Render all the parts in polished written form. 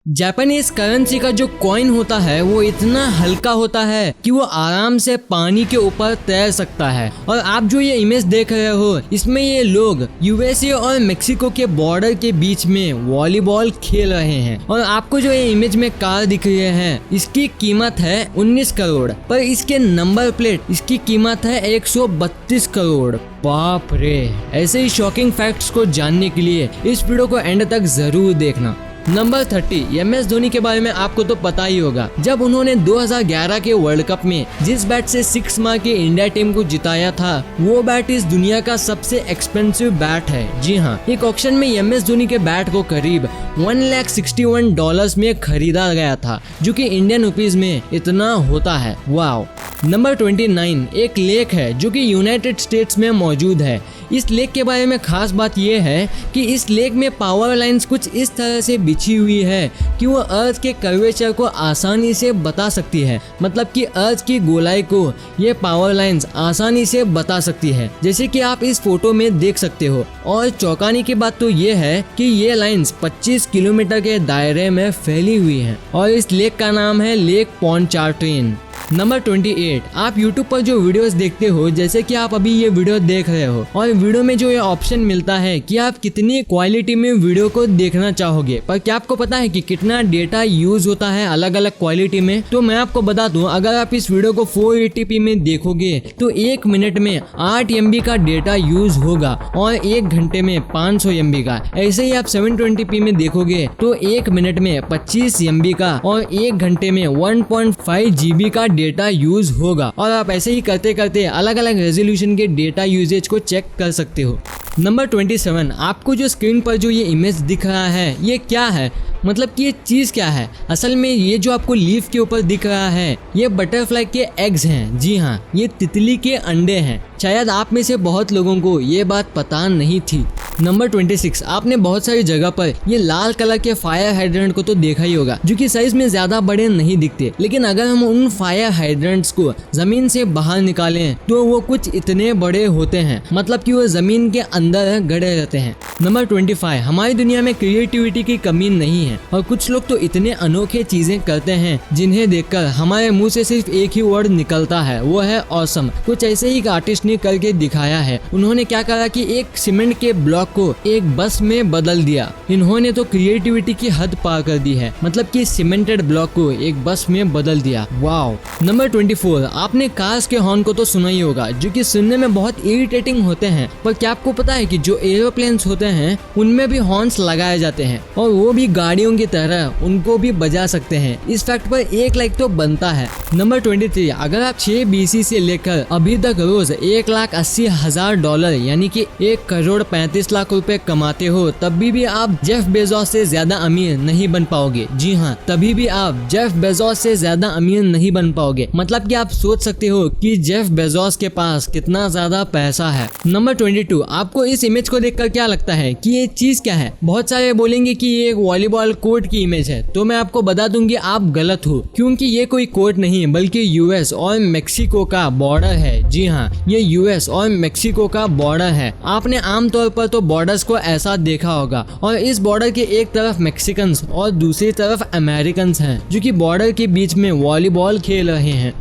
Japanese currency का जो coin होता है वो इतना हल्का होता है कि वो आराम से पानी के ऊपर तैर सकता है। और आप जो ये इमेज देख रहे हो इसमें ये लोग यूएसए और मेक्सिको के बॉर्डर के बीच में वॉलीबॉल खेल रहे हैं। और आपको जो ये इमेज में कार दिख रही है इसकी कीमत है 19 करोड़, पर इसके नंबर प्लेट इसकी कीमत है 132 करोड़। बाप रे। ऐसे ही शॉकिंग फैक्ट्स को जानने के लिए इस वीडियो को एंड तक जरूर देखना। नंबर 30 MS धोनी के बारे में आपको तो पता ही होगा। जब उन्होंने 2011 के वर्ल्ड कप में जिस बैट से 6 मार के इंडिया टीम को जिताया था वो बैट इस दुनिया का सबसे एक्सपेंसिव बैट है। जी हाँ, एक ऑक्शन में MS धोनी के बैट को करीब $161 में खरीदा गया था, जो कि इंडियन रुपीज में इतना होता है। वाओ। नंबर 29 एक लेक है जो कि यूनाइटेड स्टेट्स में मौजूद है। इस लेक के बारे में खास बात यह है कि इस लेक में पावर लाइंस कुछ इस तरह से बिछी हुई है कि वो अर्थ के कर्वेचर को आसानी से बता सकती है। मतलब कि अर्थ की गोलाई को ये पावर लाइंस आसानी से बता सकती है, जैसे कि आप इस फोटो में देख सकते हो। और चौंकाने की बात तो ये है कि ये लाइंस 25 किलोमीटर के दायरे में फैली हुई है और इस लेक का नाम है लेक पोंचार्ट्रेन। नंबर 28 आप YouTube पर जो वीडियोस देखते हो, जैसे कि आप अभी ये वीडियो देख रहे हो, और वीडियो में जो ये ऑप्शन मिलता है कि आप कितनी क्वालिटी में वीडियो को देखना चाहोगे, पर क्या आपको पता है कि कितना डेटा यूज होता है अलग अलग क्वालिटी में? तो मैं आपको बता दूं, अगर आप इस वीडियो को 480p में देखोगे तो 1 मिनट में 8 MB का डेटा यूज होगा और 1 घंटे में 500 MB का। ऐसे ही आप 720p में देखोगे तो 1 मिनट में 25 MB का और 1 घंटे में 1.5 GB का डेटा यूज होगा। और आप ऐसे ही करते करते अलग अलग रेजोल्यूशन के डेटा यूजेज को चेक कर सकते हो। नंबर 27 आपको जो स्क्रीन पर जो ये इमेज दिख रहा है ये क्या है, मतलब कि ये चीज क्या है? असल में ये जो आपको लीफ के ऊपर दिख रहा है ये बटरफ्लाई के एग्स हैं। जी हाँ, ये तितली के अंडे हैं। शायद आप में से बहुत लोगों को ये बात पता नहीं थी। नंबर 26 आपने बहुत सारी जगह पर ये लाल कलर के फायर हाइड्रेंट को तो देखा ही होगा, जो कि साइज में ज्यादा बड़े नहीं दिखते, लेकिन अगर हम उन फायर हाइड्रेंट्स को जमीन से बाहर निकालें तो वो कुछ इतने बड़े होते हैं, मतलब कि वो जमीन के अंदर गड़े रहते हैं। नंबर 25 हमारी दुनिया में क्रिएटिविटी की कमी नहीं है और कुछ लोग तो इतने अनोखे चीजें करते हैं जिन्हें देखकर हमारे मुंह से सिर्फ एक ही वर्ड निकलता है, वो है ऑसम। कुछ ऐसे ही एक आर्टिस्ट ने करके दिखाया है। उन्होंने क्या करा कि एक सीमेंट के ब्लॉक को एक बस में बदल दिया। इन्होंने तो क्रिएटिविटी की हद पार कर दी है, मतलब कि सीमेंटेड ब्लॉक को एक बस में बदल दिया। वाओ। नंबर 24 आपने कार्स के हॉर्न को तो सुना ही होगा, जो कि सुनने में बहुत इरिटेटिंग होते हैं, पर क्या आपको पता है कि जो एरोप्लेन्स होते हैं उनमें भी हॉर्न्स लगाए जाते हैं और वो भी गाड़ियों की तरह उनको भी बजा सकते हैं। इस फैक्ट पर 1 लाइक तो बनता है। नंबर 23 अगर आप 6 BC से लेकर अभी तक रोज $1,80,000 यानी कि 1,35,00,000 रुपए कमाते हो, तभी भी आप जेफ बेजोस से ज्यादा अमीर नहीं बन पाओगे। जी हाँ, तभी भी आप जेफ बेजोस से ज्यादा अमीर नहीं बन पाओगे। मतलब कि आप सोच सकते हो कि जेफ बेजोस के पास कितना ज्यादा पैसा है। नंबर 22 आपको इस इमेज को देखकर क्या लगता है कि ये चीज क्या है? बहुत सारे बोलेंगे कि ये एक वॉलीबॉल कोर्ट की इमेज है, तो मैं आपको बता दूंगी आप गलत हो, क्योंकि ये कोई कोर्ट नहीं बल्कि यूएस और मेक्सिको का बॉर्डर है। जी हाँ, ये यूएस और मेक्सिको का बॉर्डर है। आपने आमतौर पर तो बॉर्डर्स को ऐसा देखा होगा और इस बॉर्डर के एक तरफ मैक्सिकन्स और दूसरी तरफ अमेरिकन्स हैं, जो कि बॉर्डर के बीच में वॉलीबॉल खेल रहे हैं।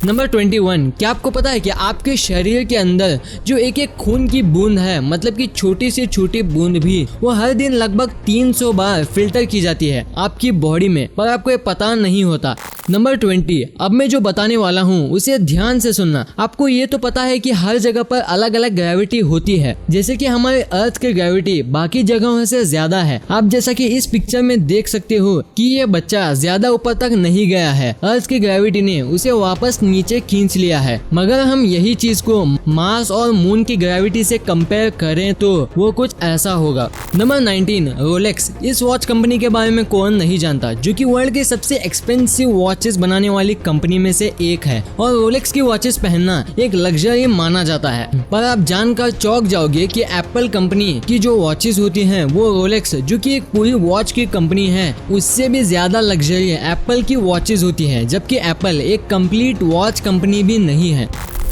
नंबर 21 क्या आपको पता है कि आपके शरीर के अंदर जो एक एक खून की बूंद है, मतलब कि छोटी से छोटी बूंद भी, वो हर दिन लगभग 300 बार फिल्टर की जाती है आपकी बॉडी में, पर आपको ये पता नहीं होता। नंबर 20 अब मैं जो बताने वाला हूँ उसे ध्यान से सुनना। आपको ये तो पता है कि हर जगह पर अलग अलग ग्रेविटी होती है, जैसे कि हमारे अर्थ की ग्रेविटी बाकी जगहों से ज्यादा है। आप जैसा कि इस पिक्चर में देख सकते हो कि ये बच्चा ज्यादा ऊपर तक नहीं गया है, अर्थ की ग्रेविटी ने उसे वापस नीचे खींच लिया है। मगर हम यही चीज को मार्स और मून की ग्रेविटी से कंपेयर करें तो वो कुछ ऐसा होगा। Number 19 Rolex. इस वॉच कंपनी के बारे में कौन नहीं जानता, जो कि वर्ल्ड की सबसे एक्सपेंसिव वॉचेस बनाने वाली कंपनी में से एक है और रोलेक्स की वॉचेस पहनना एक लग्जरी माना जाता है। पर आप जानकर चौंक जाओगे कि एप्पल कंपनी की जो वॉचेस होती हैं वो रोलेक्स, जो कि एक पूरी वॉच की कंपनी है, उससे भी ज्यादा लग्जरी एप्पल की वॉचेस होती है, जबकि एप्पल एक कंप्लीट वॉच कंपनी भी नहीं है।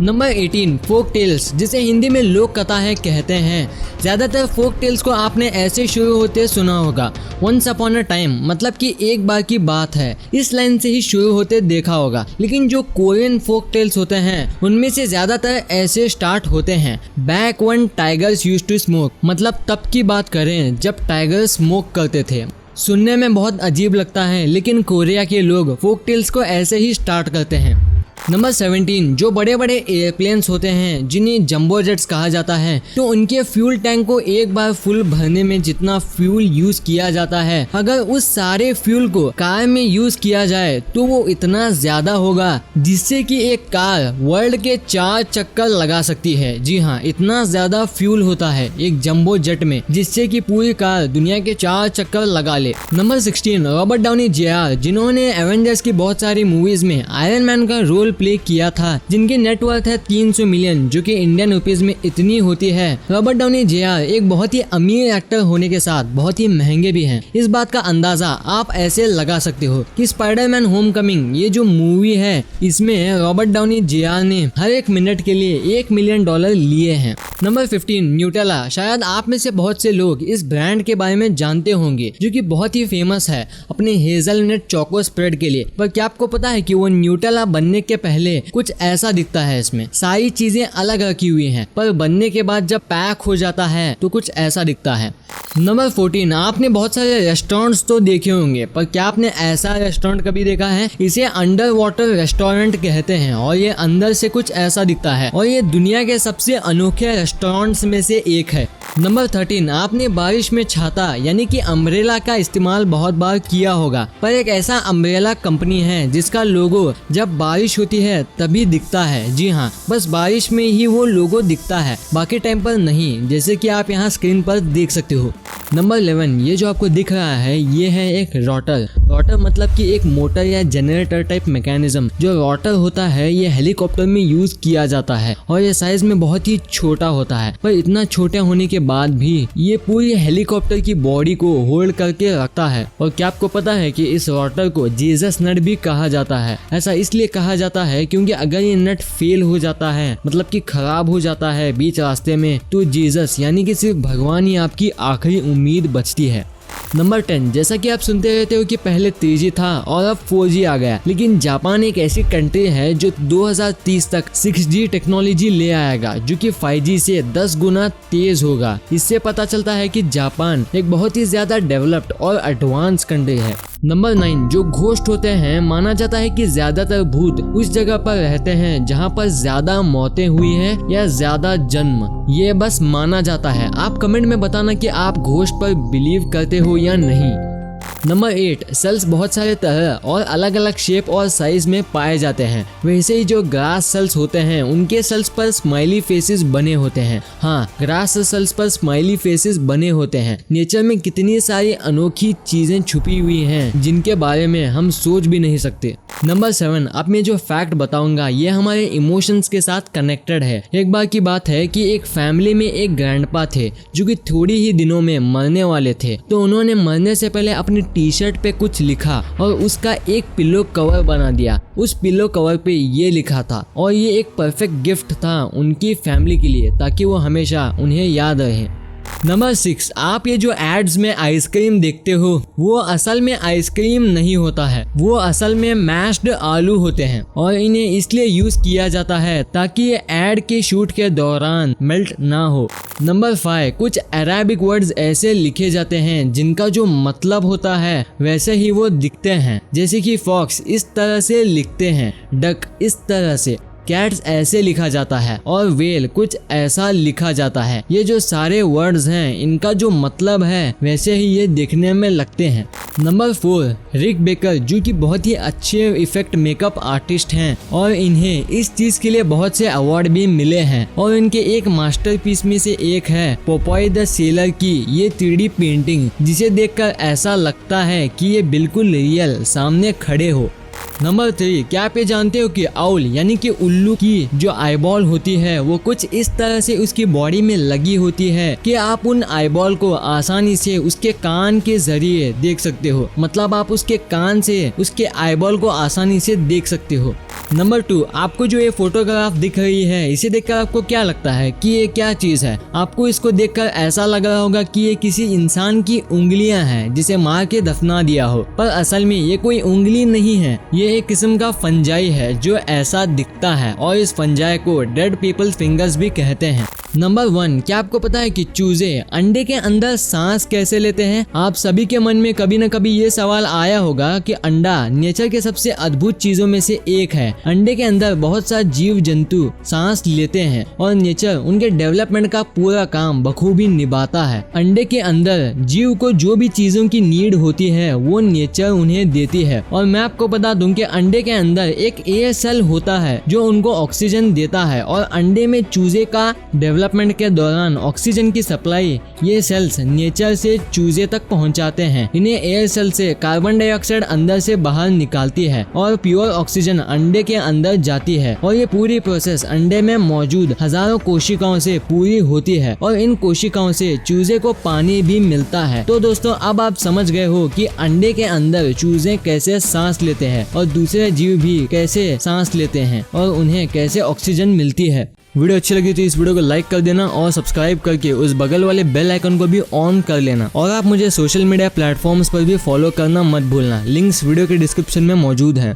नंबर 18 फोक टेल्स, जिसे हिंदी में लोक कथाएं कहते हैं। ज्यादातर फोक टेल्स को आपने ऐसे शुरू होते सुना होगा, वंस अपॉन अ टाइम, मतलब कि एक बार की बात है, इस लाइन से ही शुरू होते देखा होगा। लेकिन जो कोरियन फोक टेल्स होते हैं उनमें से ज्यादातर ऐसे स्टार्ट होते हैं, back when tigers used to smoke, मतलब तब की बात करें जब टाइगर स्मोक करते थे। सुनने में बहुत अजीब लगता है, लेकिन कोरिया के लोग फोक टेल्स को ऐसे ही स्टार्ट करते हैं। नंबर 17 जो बड़े बड़े एयरप्लेन्स होते हैं जिन्हें जंबो जेट्स कहा जाता है, तो उनके फ्यूल टैंक को एक बार फुल भरने में जितना फ्यूल यूज किया जाता है, अगर उस सारे फ्यूल को कार में यूज किया जाए तो वो इतना ज्यादा होगा जिससे कि एक कार वर्ल्ड के 4 चक्कर लगा सकती है। जी हाँ, इतना ज्यादा फ्यूल होता है एक जंबो जेट में, जिससे कि पूरी कार दुनिया के 4 चक्कर लगा ले। नंबर 16 रॉबर्ट डाउनी जूनियर, जिन्होंने एवेंजर्स की बहुत सारी मूवीज में आयरन मैन का रोल प्ले किया था, जिनकी नेटवर्थ है 300 मिलियन, जो कि इंडियन रुपीज में इतनी होती है। रॉबर्ट डाउनी जूनियर एक बहुत ही अमीर एक्टर होने के साथ बहुत ही महंगे भी हैं। इस बात का अंदाजा आप ऐसे लगा सकते हो कि स्पाइडरमैन होमकमिंग ये जो मूवी है, इसमें रॉबर्ट डाउनी जूनियर ने हर एक मिनट के लिए $1 मिलियन लिए हैं। नंबर 15 न्यूटेला, शायद आप में से बहुत से लोग इस ब्रांड के बारे में जानते होंगे, जो कि बहुत ही फेमस है अपने हेजलनट चोको स्प्रेड के लिए। पर क्या आपको पता है कि वो न्यूटेला बनने के पहले कुछ ऐसा दिखता है? इसमें सारी चीजें अलग रखी हुई हैं, पर बनने के बाद जब पैक हो जाता है तो कुछ ऐसा दिखता है। नंबर 14 आपने बहुत सारे रेस्टोरेंट्स तो देखे होंगे, पर क्या आपने ऐसा रेस्टोरेंट कभी देखा है? इसे अंडर वाटर रेस्टोरेंट कहते हैं और ये अंदर से कुछ ऐसा दिखता है और ये दुनिया के सबसे अनोखे रेस्टोरेंट्स में से एक है। नंबर 13 आपने बारिश में छाता यानी कि अम्ब्रेला का इस्तेमाल बहुत बार किया होगा, पर एक ऐसा अम्ब्रेला कंपनी है जिसका लोगो जब बारिश होती है तभी दिखता है। जी हाँ, बस बारिश में ही वो लोगो दिखता है, बाकी टाइम पर नहीं, जैसे कि आप यहाँ स्क्रीन पर देख सकते हो। नंबर 11 ये जो आपको दिख रहा है ये है एक रोटर। रोटर मतलब कि एक मोटर या जनरेटर टाइप मैकेनिज्म। जो रोटर होता है ये हेलीकॉप्टर में यूज किया जाता है और ये साइज में बहुत ही छोटा होता है, पर इतना छोटा होने के बाद भी ये पूरी हेलीकॉप्टर की बॉडी को होल्ड करके रखता है। और क्या आपको पता है कि इस रोटर को जीसस नट भी कहा जाता है? ऐसा इसलिए कहा जाता है क्योंकि अगर ये नट फेल हो जाता है, मतलब कि खराब हो जाता है बीच रास्ते में, तो जीसस यानी कि सिर्फ भगवान ही आपकी आखिरी उम्मीद बचती है। नंबर 10 जैसा कि आप सुनते रहते हो कि पहले 3G था और अब 4G आ गया, लेकिन जापान एक ऐसी कंट्री है जो 2030 तक 6G टेक्नोलॉजी ले आएगा, जो कि 5G से 10 गुना तेज होगा। इससे पता चलता है कि जापान एक बहुत ही ज्यादा डेवलप्ड और एडवांस कंट्री है। नंबर 9 जो घोस्ट होते हैं, माना जाता है कि ज्यादातर भूत उस जगह पर रहते हैं जहाँ पर ज्यादा मौतें हुई हैं या ज्यादा जन्म। ये बस माना जाता है। आप कमेंट में बताना कि आप घोस्ट पर बिलीव करते हो या नहीं। नंबर 8 सेल्स बहुत सारे तरह और अलग अलग शेप और साइज में पाए जाते हैं। वैसे ही जो ग्रास सेल्स होते हैं उनके सेल्स पर स्माइली फेसेस बने होते हैं। हाँ, ग्रास सेल्स पर स्माइली फेसेस बने होते हैं। नेचर में कितनी सारी अनोखी चीजें छुपी हुई हैं जिनके बारे में हम सोच भी नहीं सकते। नंबर 7 अब मैं जो फैक्ट बताऊंगा ये हमारे इमोशंस के साथ कनेक्टेड है। एक बार की बात है कि एक फैमिली में एक ग्रैंडपा थे जो कि थोड़ी ही दिनों में मरने वाले थे, तो उन्होंने मरने से पहले अपनी टी-शर्ट पे कुछ लिखा और उसका एक पिलो कवर बना दिया। उस पिलो कवर पे ये लिखा था और ये एक परफेक्ट गिफ्ट था उनकी फैमिली के लिए, ताकि वो हमेशा उन्हें याद रहे। नंबर 6 आप ये जो एड्स में आइसक्रीम देखते हो वो असल में आइसक्रीम नहीं होता है, वो असल में मैश्ड आलू होते हैं और इन्हें इसलिए यूज किया जाता है ताकि ये एड के शूट के दौरान मेल्ट ना हो। नंबर 5 कुछ अरेबिक वर्ड्स ऐसे लिखे जाते हैं जिनका जो मतलब होता है वैसे ही वो दिखते हैं, जैसे कि फॉक्स इस तरह से लिखते हैं, डक इस तरह से, कैट्स ऐसे लिखा जाता है और वेल कुछ ऐसा लिखा जाता है। ये जो सारे वर्ड्स हैं इनका जो मतलब है वैसे ही ये दिखने में लगते हैं। नंबर 4 रिक बेकर जो कि बहुत ही अच्छे इफेक्ट मेकअप आर्टिस्ट हैं और इन्हें इस चीज के लिए बहुत से अवार्ड भी मिले हैं और इनके एक मास्टरपीस में से एक है पोपॉय द सेलर की ये 3D पेंटिंग, जिसे देखकर ऐसा लगता है कि ये बिल्कुल रियल सामने खड़े हो। नंबर 3 क्या आप ये जानते हो कि आउल यानी कि उल्लू की जो आईबॉल होती है वो कुछ इस तरह से उसकी बॉडी में लगी होती है कि आप उन आईबॉल को आसानी से उसके कान के जरिए देख सकते हो, मतलब आप उसके कान से उसके आईबॉल को आसानी से देख सकते हो। नंबर 2, आपको जो ये फोटोग्राफ दिख रही है इसे देखकर आपको क्या लगता है कि ये क्या चीज है? आपको इसको देखकर ऐसा लग रहा होगा कि ये किसी इंसान की उंगलियां हैं जिसे मार के दफना दिया हो, पर असल में ये कोई उंगली नहीं है। ये एक किस्म का फंजाई है जो ऐसा दिखता है और इस फंजाई को डेड पीपल्स फिंगर्स भी कहते हैं। नंबर 1, क्या आपको पता है कि चूजे अंडे के अंदर सांस कैसे लेते हैं? आप सभी के मन में कभी न कभी ये सवाल आया होगा कि अंडा नेचर के सबसे अद्भुत चीजों में से एक है। अंडे के अंदर बहुत सा जीव जंतु सांस लेते हैं और नेचर उनके डेवलपमेंट का पूरा काम बखूबी निभाता है। अंडे के अंदर जीव को जो भी चीजों की नीड होती है वो नेचर उन्हें देती है। और मैं आपको बता दूं कि अंडे के अंदर एक एयर सेल होता है जो उनको ऑक्सीजन देता है और अंडे में चूजे का डेवलपमेंट के दौरान ऑक्सीजन की सप्लाई ये सेल्स नेचर से चूजे तक पहुंचाते हैं। इन्हें एयर सेल से कार्बन डाइऑक्साइड अंदर से बाहर निकालती है और प्योर ऑक्सीजन अंडे के अंदर जाती है और ये पूरी प्रोसेस अंडे में मौजूद हजारों कोशिकाओं से पूरी होती है और इन कोशिकाओं से चूजे को पानी भी मिलता है। तो दोस्तों अब आप समझ गए हो कि अंडे के अंदर चूजे कैसे सांस लेते हैं और दूसरे जीव भी कैसे सांस लेते हैं और उन्हें कैसे ऑक्सीजन मिलती है। वीडियो अच्छी लगी तो इस वीडियो को लाइक कर देना और सब्सक्राइब करके उस बगल वाले बेल आइकन को भी ऑन कर लेना। और आप मुझे सोशल मीडिया प्लेटफॉर्म्स पर भी फॉलो करना मत भूलना। लिंक्स वीडियो के डिस्क्रिप्शन में मौजूद हैं।